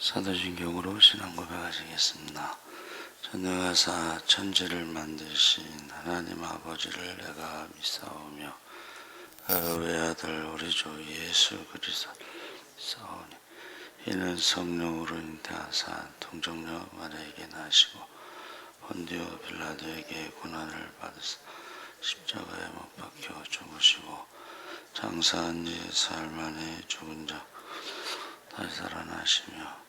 사도신경으로 신앙 고백하시겠습니다. 전능하사 천지를 만드신 하나님 아버지를 내가 믿사오며 그의 외아들 우리 주 예수 그리스도를 믿사오니 이는 성령으로 잉태하사 동정녀 마리아에게 나시고 본디오 빌라도에게 고난을 받으사 십자가에 못 박혀 죽으시고 장사한 지 사흘 만에 죽은 자 다시 살아나시며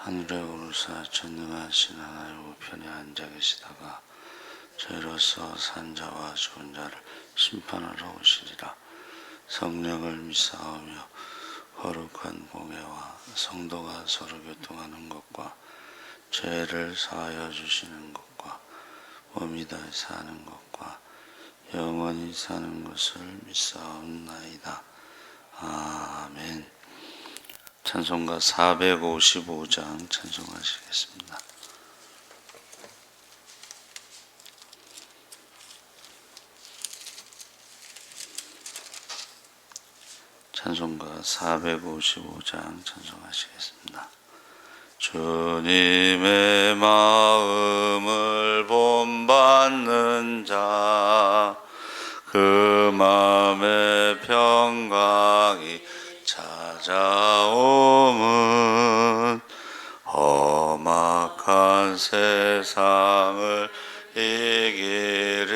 하늘에 오르사 전능하신 하나님 우편에 앉아 계시다가 저희로서 산 자와 죽은 자를 심판하러 오시리라. 성령을 믿사오며 거룩한 공예와 성도가 서로 교통하는 것과 죄를 사하여 주시는 것과 몸이 다시 사는 것과 영원히 사는 것을 믿사옵나이다. 아멘. 찬송가 455장 찬송하시겠습니다. 찬송가 455장 찬송하시겠습니다. 주님의 마음을 본받는 자, 그 마음의 평강이 찾아옴은 험악한 세상을 이기림이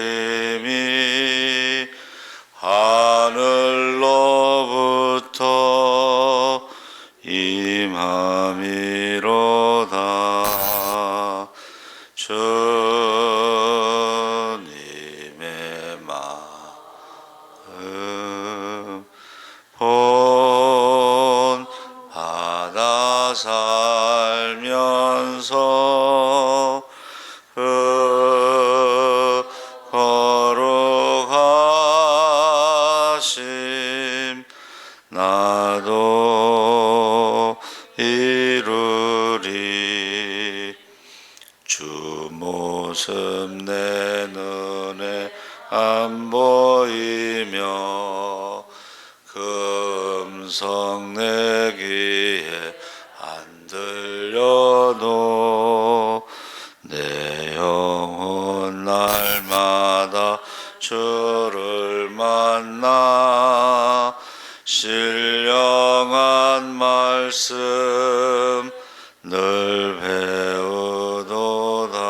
하늘로부터 임함이로다. 주님의 마음 본받아 살면서 그 거룩하심 나도 이루리. 주 모습 내 눈에 안 보이며 그 음성 내 귀에 안 들려도 내 영혼 날마다 주를 만나 신령한 말씀 늘 배우도다.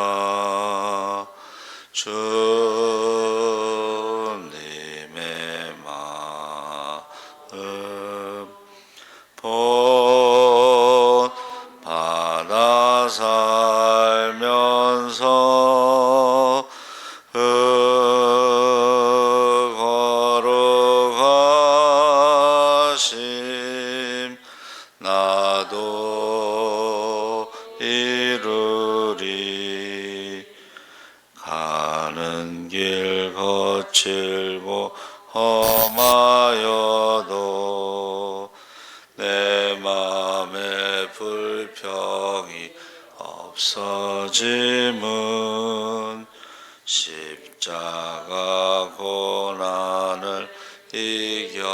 주님의 마음 본받아 살면서 그 거룩하심 나도 이루리. 가는 길 거칠고 험하여도 내 맘에 불평이 없어짐은 십자가 고난을 이겨내신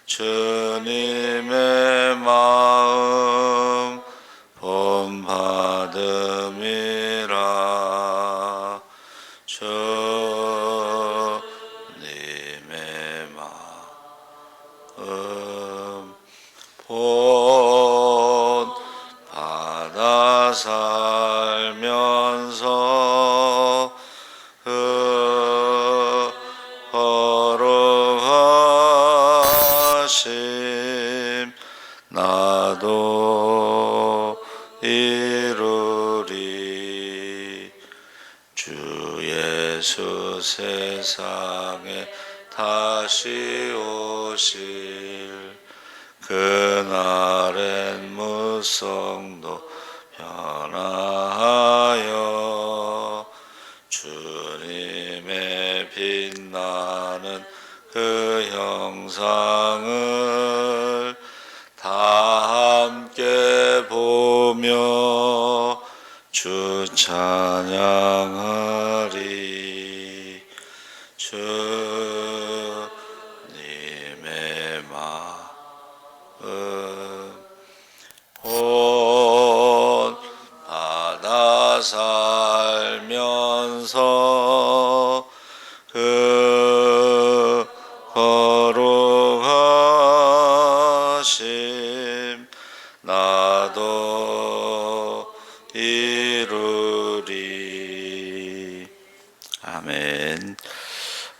주님의 마음 본받음이라. 주님의 마음 본받아 살면서 그 거룩하심 나도 이루리. 주 예수 세상에 다시 오실 그날엔 무성도 변화하여 주님의 빛나는 그 형상을 다 함께 보며 주 찬양하리. 주님의 마음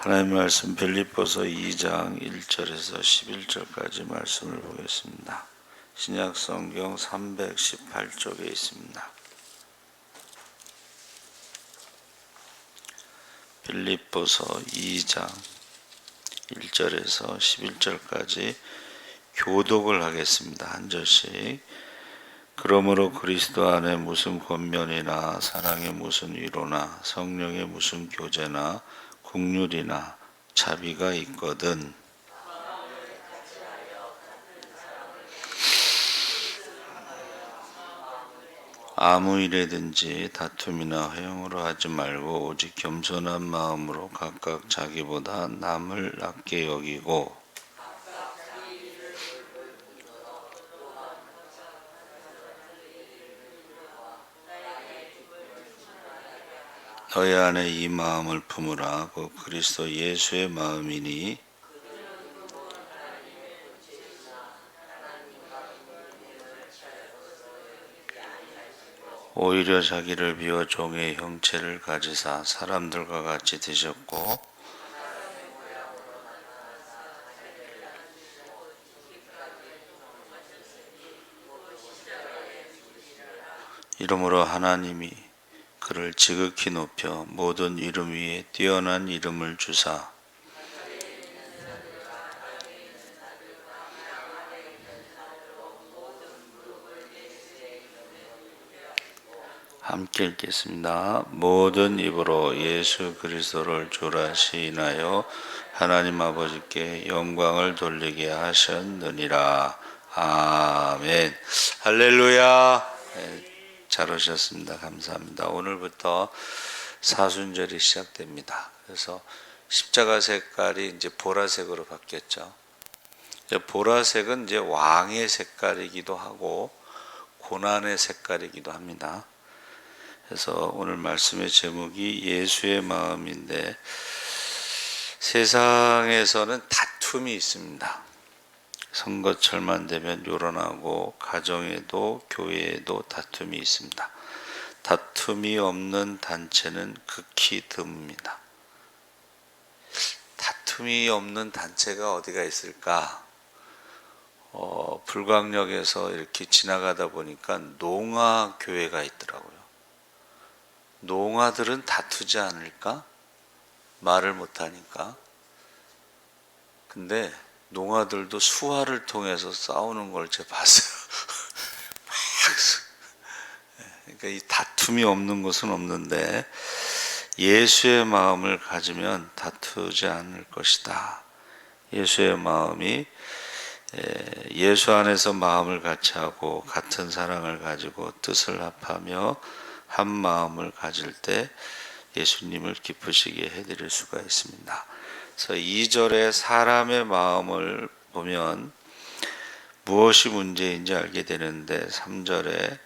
하나님 말씀 빌립보서 2장 1절에서 11절까지 말씀을 보겠습니다. 신약 성경 318쪽에 있습니다. 빌립보서 2장 1절에서 11절까지 교독을 하겠습니다. 한 절씩. 그러므로 그리스도 안에 무슨 권면이나 사랑의 무슨 위로나 성령의 무슨 교제나 국률이나 자비가 있거든 아무 일에든지 다툼이나 회형으로 하지 말고 오직 겸손한 마음으로 각각 자기보다 남을 낮게 여기고 너희 안에 이 마음을 품으라. 그 그리스도 예수의 마음이니 오히려 자기를 비워 종의 형체를 가지사 사람들과 같이 되셨고 이러므로 하나님이 그를 지극히 높여 모든 이름 위에 뛰어난 이름을 주사 함께 읽겠습니다. 모든 입으로 예수 그리스도를 주라 시인하여 하나님 아버지께 영광을 돌리게 하셨느니라. 아멘. 할렐루야. 잘 오셨습니다. 감사합니다. 오늘부터 사순절이 시작됩니다. 그래서 십자가 색깔이 이제 보라색으로 바뀌었죠. 보라색은 이제 왕의 색깔이기도 하고 고난의 색깔이기도 합니다. 그래서 오늘 말씀의 제목이 예수의 마음인데 세상에서는 다툼이 있습니다. 선거철만 되면 요란하고 가정에도 교회에도 다툼이 있습니다. 다툼이 없는 단체는 극히 드뭅니다. 다툼이 없는 단체가 어디가 있을까? 불광역에서 이렇게 지나가다 보니까 농아교회가 있더라고요. 농아들은 다투지 않을까? 말을 못하니까. 근데 농아들도 수화를 통해서 싸우는 걸 제가 봤어요. 그러니까 이 다툼이 없는 것은 없는데 예수의 마음을 가지면 다투지 않을 것이다. 예수의 마음이 예수 안에서 마음을 같이 하고 같은 사랑을 가지고 뜻을 합하며 한 마음을 가질 때 예수님을 기쁘시게 해드릴 수가 있습니다. 그래서 2절에 사람의 마음을 보면 무엇이 문제인지 알게 되는데 3절에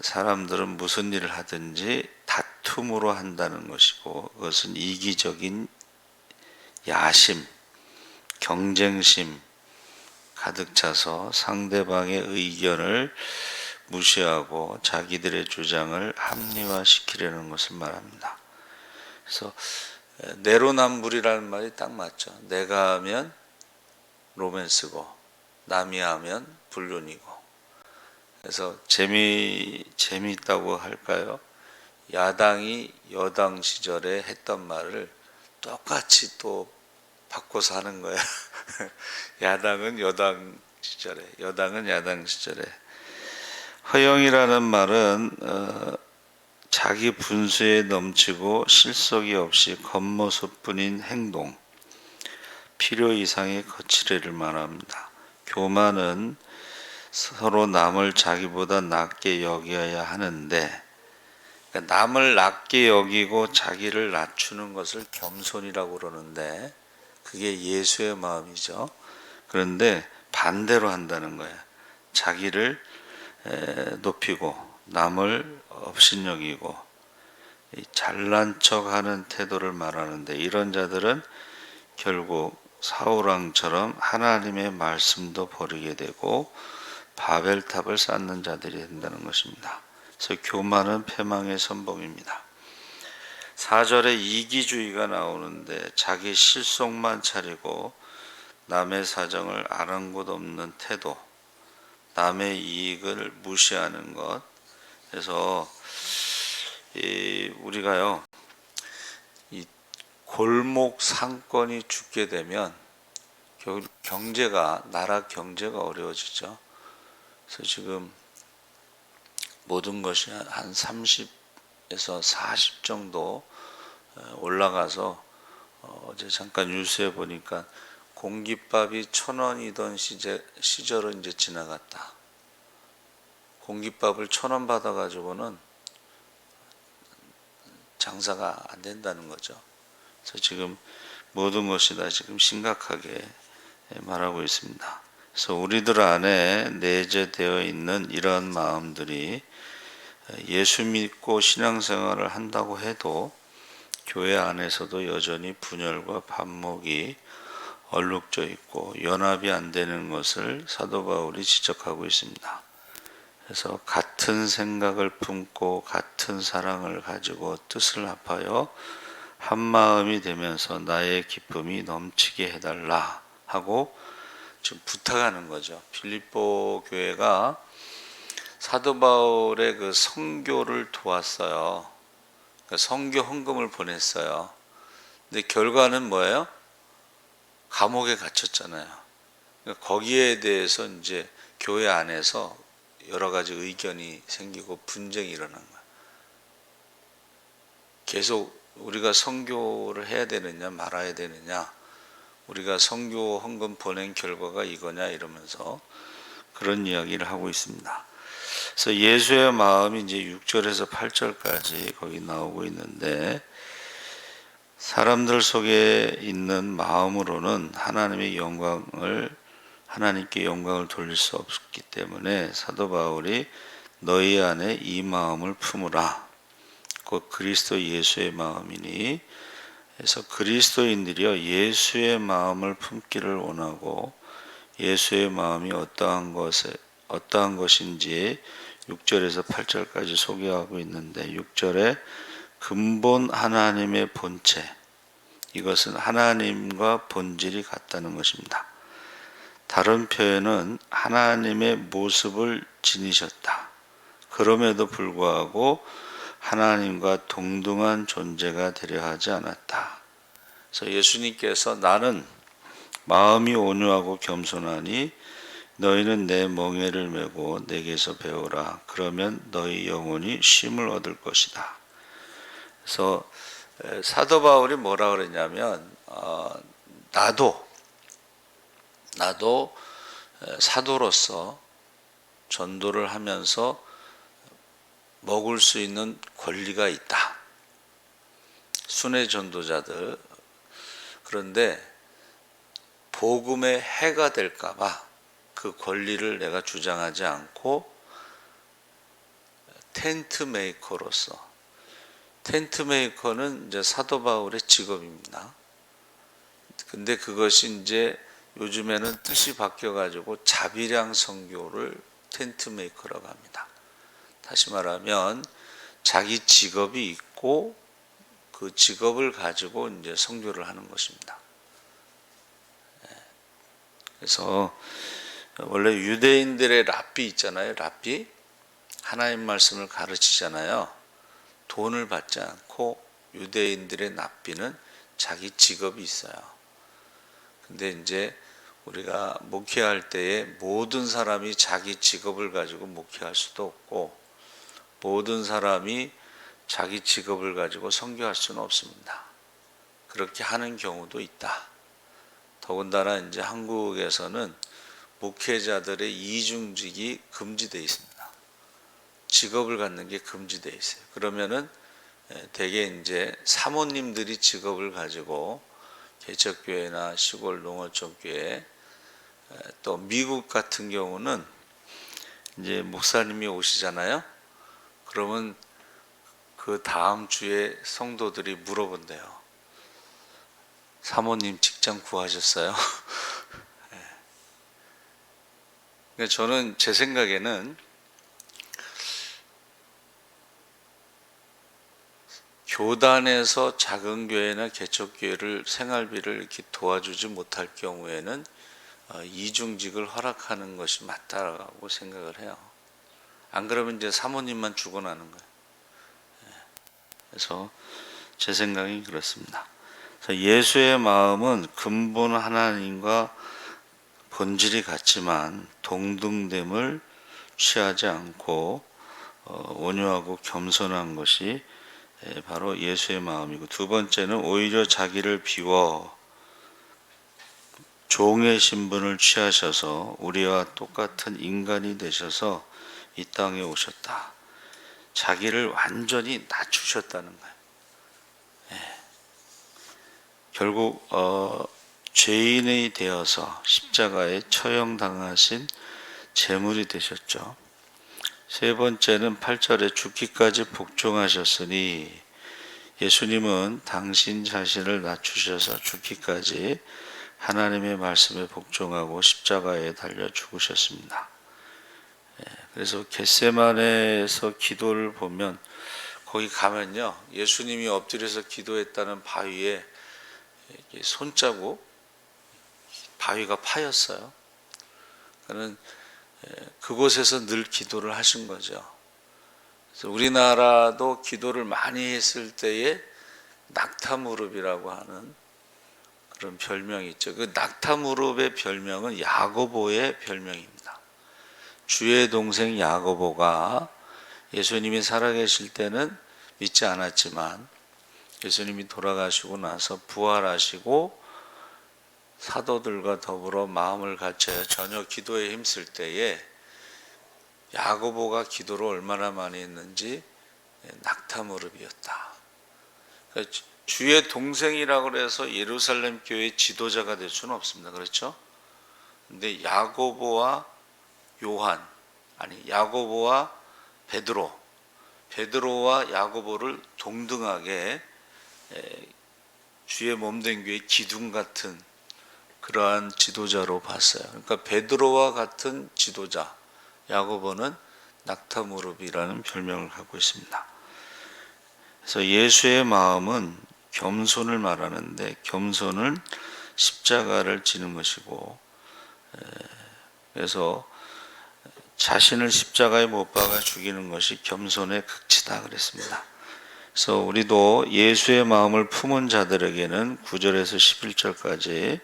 사람들은 무슨 일을 하든지 다툼으로 한다는 것이고 그것은 이기적인 야심, 경쟁심 가득 차서 상대방의 의견을 무시하고 자기들의 주장을 합리화시키려는 것을 말합니다. 그래서 내로남불이라는 말이 딱 맞죠. 내가 하면 로맨스고 남이 하면 불륜이고. 그래서 재미있다고 할까요? 야당이 여당 시절에 했던 말을 똑같이 또 바꿔서 하는 거야. 야당은 여당 시절에, 여당은 야당 시절에. 허영이라는 말은 자기 분수에 넘치고 실속이 없이 겉모습뿐인 행동, 필요 이상의 거칠애를 말합니다. 교만은 서로 남을 자기보다 낮게 여겨야 하는데 그러니까 남을 낮게 여기고 자기를 낮추는 것을 겸손이라고 그러는데 그게 예수의 마음이죠. 그런데 반대로 한다는 거예요. 자기를 높이고 남을 업신여기고 잘난 척하는 태도를 말하는데 이런 자들은 결국 사울왕처럼 하나님의 말씀도 버리게 되고 바벨탑을 쌓는 자들이 된다는 것입니다. 그래서 교만은 패망의 선봉입니다. 4절에 이기주의가 나오는데 자기 실속만 차리고 남의 사정을 아랑곳 없는 태도, 남의 이익을 무시하는 것. 그래서 우리가요, 이 골목 상권이 죽게 되면 나라 경제가 어려워지죠. 그래서 지금 모든 것이 한 30에서 40 정도 올라가서 어제 잠깐 뉴스에 보니까 공깃밥이 1,000원이던 시절은 이제 지나갔다. 공깃밥을 1,000원 받아가지고는 장사가 안 된다는 거죠. 그래서 지금 모든 것이 다 지금 심각하게 말하고 있습니다. 그래서 우리들 안에 내재되어 있는 이러한 마음들이 예수 믿고 신앙생활을 한다고 해도 교회 안에서도 여전히 분열과 반목이 얼룩져 있고 연합이 안 되는 것을 사도 바울이 지적하고 있습니다. 그래서 같은 생각을 품고 같은 사랑을 가지고 뜻을 합하여 한 마음이 되면서 나의 기쁨이 넘치게 해달라 하고 지금 부탁하는 거죠. 빌립보 교회가 사도 바울의 그 선교를 도왔어요. 그러니까 선교 헌금을 보냈어요. 근데 결과는 뭐예요? 감옥에 갇혔잖아요. 그러니까 거기에 대해서 이제 교회 안에서 여러 가지 의견이 생기고 분쟁이 일어난 거예요. 계속 우리가 선교를 해야 되느냐 말아야 되느냐, 우리가 선교 헌금 보낸 결과가 이거냐 이러면서 그런 이야기를 하고 있습니다. 그래서 예수의 마음이 이제 6절에서 8절까지 거기 나오고 있는데, 사람들 속에 있는 마음으로는 하나님께 영광을 돌릴 수 없기 때문에 사도 바울이 너희 안에 이 마음을 품으라, 곧 그리스도 예수의 마음이니, 그래서 그리스도인들이여 예수의 마음을 품기를 원하고 예수의 마음이 어떠한 것인지 6절에서 8절까지 소개하고 있는데, 6절에 근본 하나님의 본체, 이것은 하나님과 본질이 같다는 것입니다. 다른 표현은 하나님의 모습을 지니셨다. 그럼에도 불구하고 하나님과 동등한 존재가 되려 하지 않았다. 그래서 예수님께서 나는 마음이 온유하고 겸손하니 너희는 내 멍에를 메고 내게서 배우라. 그러면 너희 영혼이 쉼을 얻을 것이다. 그래서 사도 바울이 뭐라 그러냐면 나도 사도로서 전도를 하면서 먹을 수 있는 권리가 있다. 순회 전도자들. 그런데 복음의 해가 될까봐 그 권리를 내가 주장하지 않고 텐트 메이커로서, 텐트 메이커는 이제 사도 바울의 직업입니다. 근데 그것이 이제 요즘에는 뜻이 바뀌어가지고 자비량 선교를 텐트 메이커라고 합니다. 다시 말하면 자기 직업이 있고 그 직업을 가지고 이제 선교를 하는 것입니다. 그래서 원래 유대인들의 랍비 있잖아요. 랍비, 하나님 말씀을 가르치잖아요. 돈을 받지 않고 유대인들의 랍비는 자기 직업이 있어요. 근데 이제 우리가 목회할 때에 모든 사람이 자기 직업을 가지고 목회할 수도 없고 모든 사람이 자기 직업을 가지고 선교할 수는 없습니다. 그렇게 하는 경우도 있다. 더군다나 이제 한국에서는 목회자들의 이중직이 금지되어 있습니다. 직업을 갖는 게 금지되어 있어요. 그러면은 대개 이제 사모님들이 직업을 가지고 개척교회나 시골 농어촌교회, 또 미국 같은 경우는 이제 목사님이 오시잖아요. 그러면 그 다음 주에 성도들이 물어본대요. 사모님 직장 구하셨어요? 그러니까 저는 제 생각에는 교단에서 작은 교회나 개척교회를 생활비를 이렇게 도와주지 못할 경우에는 이중직을 허락하는 것이 맞다고 생각을 해요. 안 그러면 이제 사모님만 죽어나는 거예요. 그래서 제 생각이 그렇습니다. 예수의 마음은 근본 하나님과 본질이 같지만 동등됨을 취하지 않고 온유하고 겸손한 것이 바로 예수의 마음이고, 두 번째는 오히려 자기를 비워 종의 신분을 취하셔서 우리와 똑같은 인간이 되셔서 이 땅에 오셨다. 자기를 완전히 낮추셨다는 거예요. 결국 죄인이 되어서 십자가에 처형당하신 제물이 되셨죠. 세 번째는 8절에 죽기까지 복종하셨으니, 예수님은 당신 자신을 낮추셔서 죽기까지 하나님의 말씀에 복종하고 십자가에 달려 죽으셨습니다. 그래서 겟세마네에서 기도를 보면, 거기 가면요, 예수님이 엎드려서 기도했다는 바위에 손자국, 바위가 파였어요. 그는 그곳에서 늘 기도를 하신 거죠. 그래서 우리나라도 기도를 많이 했을 때에 낙타무릎이라고 하는 그런 별명이 있죠. 그 낙타무릎의 별명은 야고보의 별명입니다. 주의 동생 야고보가 예수님이 살아계실 때는 믿지 않았지만, 예수님이 돌아가시고 나서 부활하시고 사도들과 더불어 마음을 같이 전혀 기도에 힘쓸 때에 야고보가 기도를 얼마나 많이 했는지 낙타무릎이었다. 그러니까 주의 동생이라고 해서 예루살렘 교회의 지도자가 될 수는 없습니다. 그렇죠? 근데 야고보와 요한, 야고보와 베드로와 야고보를 동등하게 주의 몸된 교회의 기둥 같은 그러한 지도자로 봤어요. 그러니까 베드로와 같은 지도자, 야고보는 낙타무릎이라는 별명을 갖고 있습니다. 그래서 예수의 마음은 겸손을 말하는데, 겸손은 십자가를 지는 것이고, 그래서 자신을 십자가에 못 박아 죽이는 것이 겸손의 극치다 그랬습니다. 그래서 우리도 예수의 마음을 품은 자들에게는 9절에서 11절까지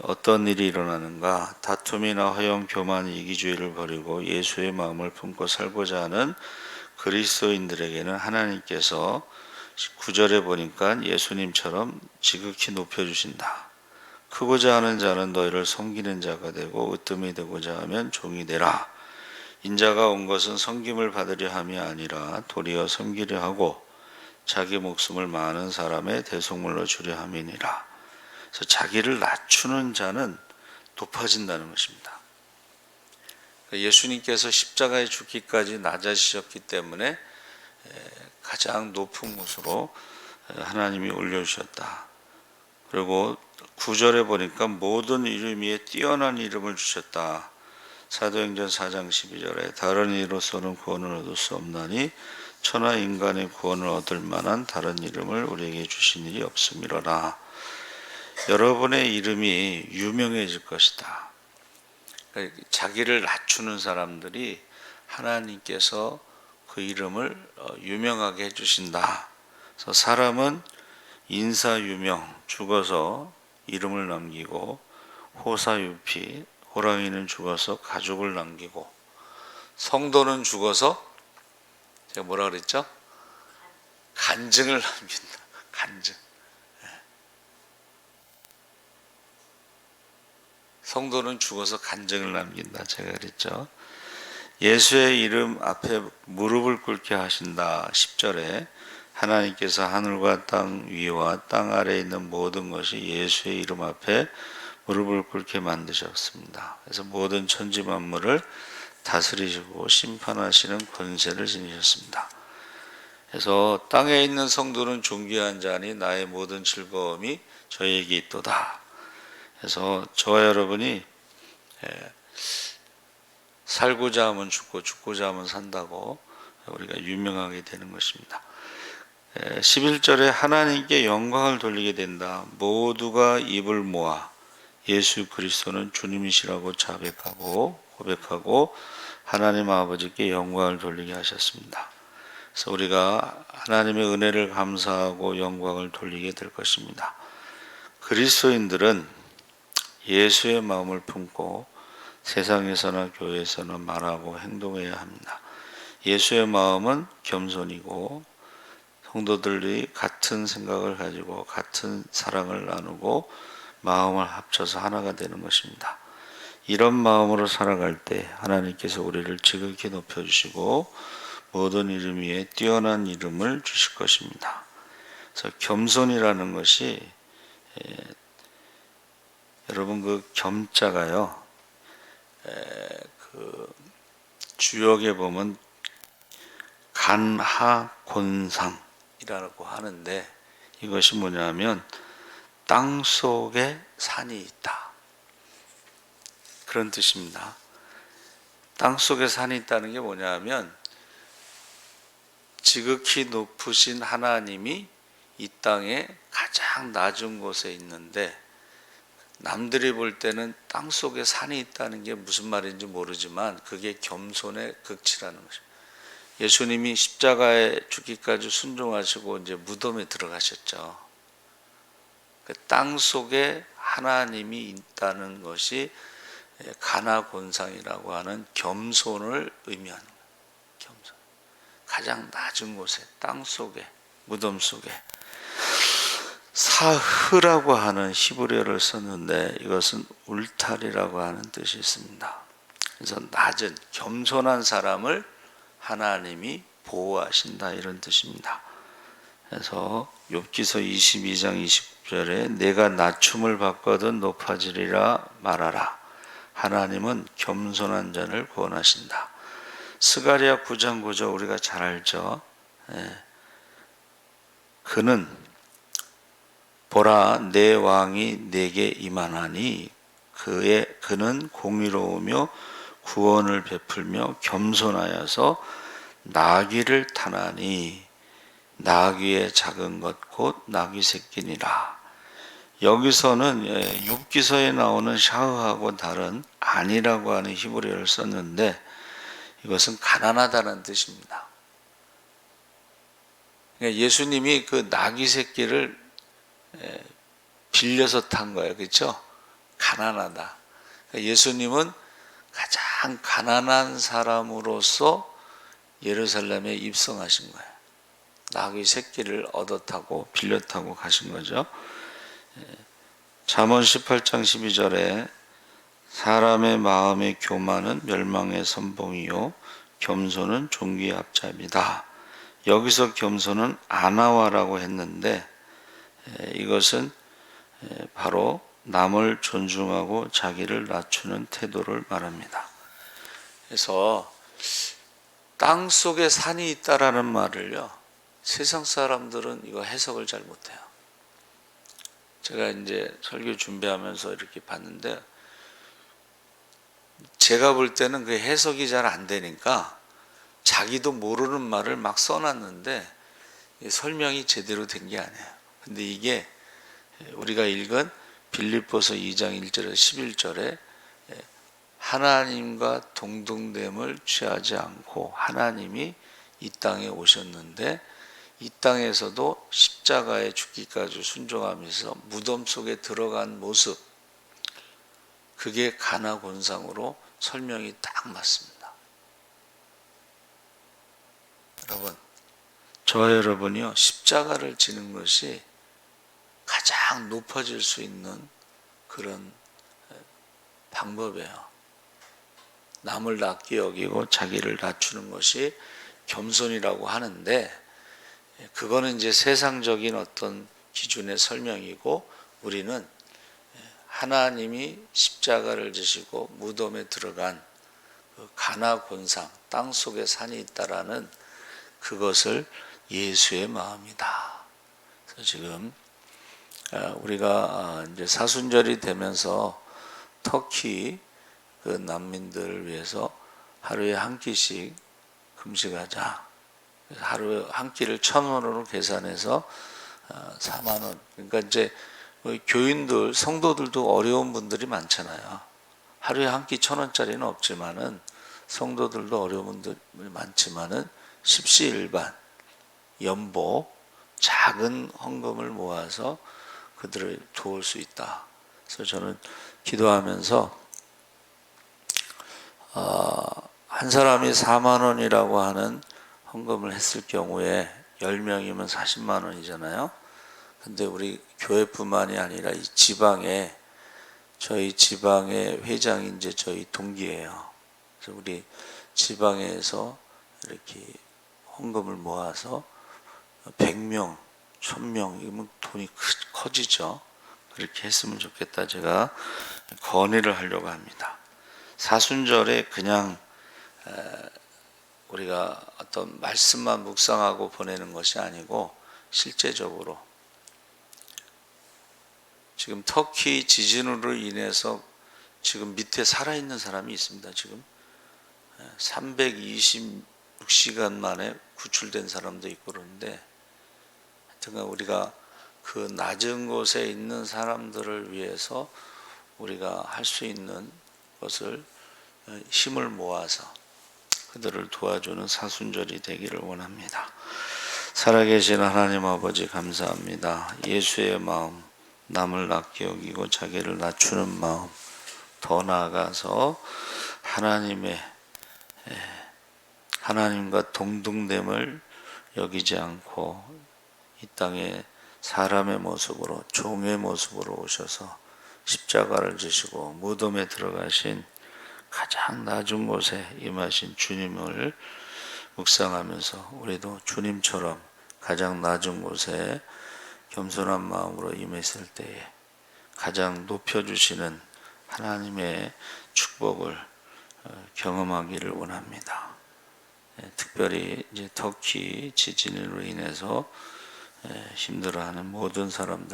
어떤 일이 일어나는가? 다툼이나 허영, 교만, 이기주의를 버리고 예수의 마음을 품고 살고자 하는 그리스도인들에게는 하나님께서 9절에 보니까 예수님처럼 지극히 높여주신다. 크고자 하는 자는 너희를 섬기는 자가 되고 으뜸이 되고자 하면 종이 되라. 인자가 온 것은 섬김을 받으려 함이 아니라 도리어 섬기려 하고 자기 목숨을 많은 사람의 대속물로 주려 함이니라. 그래서 자기를 낮추는 자는 높아진다는 것입니다. 예수님께서 십자가에 죽기까지 낮아지셨기 때문에 가장 높은 곳으로 하나님이 올려주셨다. 그리고 9절에 보니까 모든 이름 위에 뛰어난 이름을 주셨다. 사도행전 4장 12절에 다른 이로서는 구원을 얻을 수 없나니 천하 인간의 구원을 얻을 만한 다른 이름을 우리에게 주신 일이 없음이로라. 여러분의 이름이 유명해질 것이다. 자기를 낮추는 사람들이 하나님께서 그 이름을 유명하게 해주신다. 그래서 사람은 인사유명, 죽어서 이름을 남기고, 호사유피, 호랑이는 죽어서 가죽을 남기고, 성도는 죽어서 제가 뭐라 그랬죠? 간증을 남긴다. 간증. 성도는 죽어서 간증을 남긴다. 제가 그랬죠. 예수의 이름 앞에 무릎을 꿇게 하신다. 10절에 하나님께서 하늘과 땅 위와 땅 아래에 있는 모든 것이 예수의 이름 앞에 무릎을 꿇게 만드셨습니다. 그래서 모든 천지 만물을 다스리시고 심판하시는 권세를 지니셨습니다. 그래서 땅에 있는 성도는 존귀한 자니 나의 모든 즐거움이 저에게 있도다. 그래서 저와 여러분이 살고자 하면 죽고 죽고자 하면 산다고 우리가 유명하게 되는 것입니다. 11절에 하나님께 영광을 돌리게 된다. 모두가 입을 모아 예수 그리스도는 주님이시라고 고백하고 하나님 아버지께 영광을 돌리게 하셨습니다. 그래서 우리가 하나님의 은혜를 감사하고 영광을 돌리게 될 것입니다. 그리스도인들은 예수의 마음을 품고 세상에서나 교회에서나 말하고 행동해야 합니다. 예수의 마음은 겸손이고 성도들이 같은 생각을 가지고 같은 사랑을 나누고 마음을 합쳐서 하나가 되는 것입니다. 이런 마음으로 살아갈 때 하나님께서 우리를 지극히 높여주시고 모든 이름 위에 뛰어난 이름을 주실 것입니다. 그래서 겸손이라는 것이 여러분 그 겸자가요 그 주역에 보면 간하곤상이라고 하는데 이것이 뭐냐면 땅 속에 산이 있다 그런 뜻입니다. 땅 속에 산이 있다는 게 뭐냐면 지극히 높으신 하나님이 이 땅에 가장 낮은 곳에 있는데 남들이 볼 때는 땅 속에 산이 있다는 게 무슨 말인지 모르지만 그게 겸손의 극치라는 것입니다. 예수님이 십자가에 죽기까지 순종하시고 이제 무덤에 들어가셨죠. 그 땅 속에 하나님이 있다는 것이 가나곤상이라고 하는 겸손을 의미하는 거예요. 겸손. 가장 낮은 곳에 땅 속에 무덤 속에 사흐라고 하는 히브리어를 썼는데 이것은 울타리라고 하는 뜻이 있습니다. 그래서 낮은 겸손한 사람을 하나님이 보호하신다 이런 뜻입니다. 그래서 욥기서 22장 20절에 내가 낮춤을 받거든 높아지리라 말하라. 하나님은 겸손한 자를 구원하신다. 스가랴 9장 9절 우리가 잘 알죠. 그는 보라 내 왕이 내게 임하나니 그는 공의로우며 구원을 베풀며 겸손하여서 나귀를 타나니 나귀의 작은 것 곧 나귀 새끼니라. 여기서는 욥기서에 나오는 샤흐하고 다른 아니라고 하는 히브리어를 썼는데 이것은 가난하다는 뜻입니다. 예수님이 그 나귀 새끼를 빌려서 탄 거예요. 그렇죠? 가난하다. 예수님은 가장 가난한 사람으로서 예루살렘에 입성하신 거예요. 나귀 새끼를 얻어 타고 빌려 타고 가신 거죠. 잠언 18장 12절에 사람의 마음의 교만은 멸망의 선봉이요 겸손은 존귀의 앞잡이다. 여기서 겸손은 아나와라고 했는데 이것은 바로 남을 존중하고 자기를 낮추는 태도를 말합니다. 그래서 땅 속에 산이 있다라는 말을요 세상 사람들은 이거 해석을 잘 못해요. 제가 이제 설교 준비하면서 이렇게 봤는데 제가 볼 때는 그 해석이 잘 안 되니까 자기도 모르는 말을 막 써놨는데 설명이 제대로 된 게 아니에요. 근데 이게 우리가 읽은 빌립보서 2장 1절에서 11절에 하나님과 동등됨을 취하지 않고 하나님이 이 땅에 오셨는데 이 땅에서도 십자가에 죽기까지 순종하면서 무덤 속에 들어간 모습 그게 가나곤상으로 설명이 딱 맞습니다. 여러분 저와 여러분이요 십자가를 지는 것이 가장 높아질 수 있는 그런 방법이에요. 남을 낮게 여기고 자기를 낮추는 것이 겸손이라고 하는데 그거는 이제 세상적인 어떤 기준의 설명이고 우리는 하나님이 십자가를 지시고 무덤에 들어간 그 가나곤상 땅 속에 산이 있다라는 그것을 예수의 마음이다. 그래서 지금 우리가 이제 사순절이 되면서 터키 그 난민들을 위해서 하루에 한 끼씩 금식하자. 하루 한 끼를 1,000원으로 계산해서 4만 원. 그러니까 이제 교인들, 성도들도 어려운 분들이 많잖아요. 하루에 한 끼 1,000원짜리는 없지만은 성도들도 어려운 분들이 많지만은 십시일반 연보 작은 헌금을 모아서 그들을 도울 수 있다. 그래서 저는 기도하면서 한 사람이 4만 원이라고 하는 헌금을 했을 경우에 10명이면 40만 원이잖아요. 근데 우리 교회뿐만이 아니라 이 지방에, 저희 지방의 회장이 이제 저희 동기예요. 그래서 우리 지방에서 이렇게 헌금을 모아서 100명, 1000명, 이면 돈이 커지죠. 그렇게 했으면 좋겠다. 제가 건의를 하려고 합니다. 사순절에 그냥 우리가 어떤 말씀만 묵상하고 보내는 것이 아니고 실제적으로 지금 터키 지진으로 인해서 지금 밑에 살아있는 사람이 있습니다. 지금 326시간 만에 구출된 사람도 있고 그러는데, 하여튼 우리가 그 낮은 곳에 있는 사람들을 위해서 우리가 할 수 있는 것을 힘을 모아서 그들을 도와주는 사순절이 되기를 원합니다. 살아계신 하나님 아버지 감사합니다. 예수의 마음, 남을 낮게 여기고 자기를 낮추는 마음, 더 나아가서 하나님과 동등됨을 여기지 않고 이 땅에 사람의 모습으로, 종의 모습으로 오셔서 십자가를 지시고 무덤에 들어가신 가장 낮은 곳에 임하신 주님을 묵상하면서 우리도 주님처럼 가장 낮은 곳에 겸손한 마음으로 임했을 때에 가장 높여주시는 하나님의 축복을 경험하기를 원합니다. 특별히 이제 터키 지진으로 인해서 힘들어하는 모든 사람들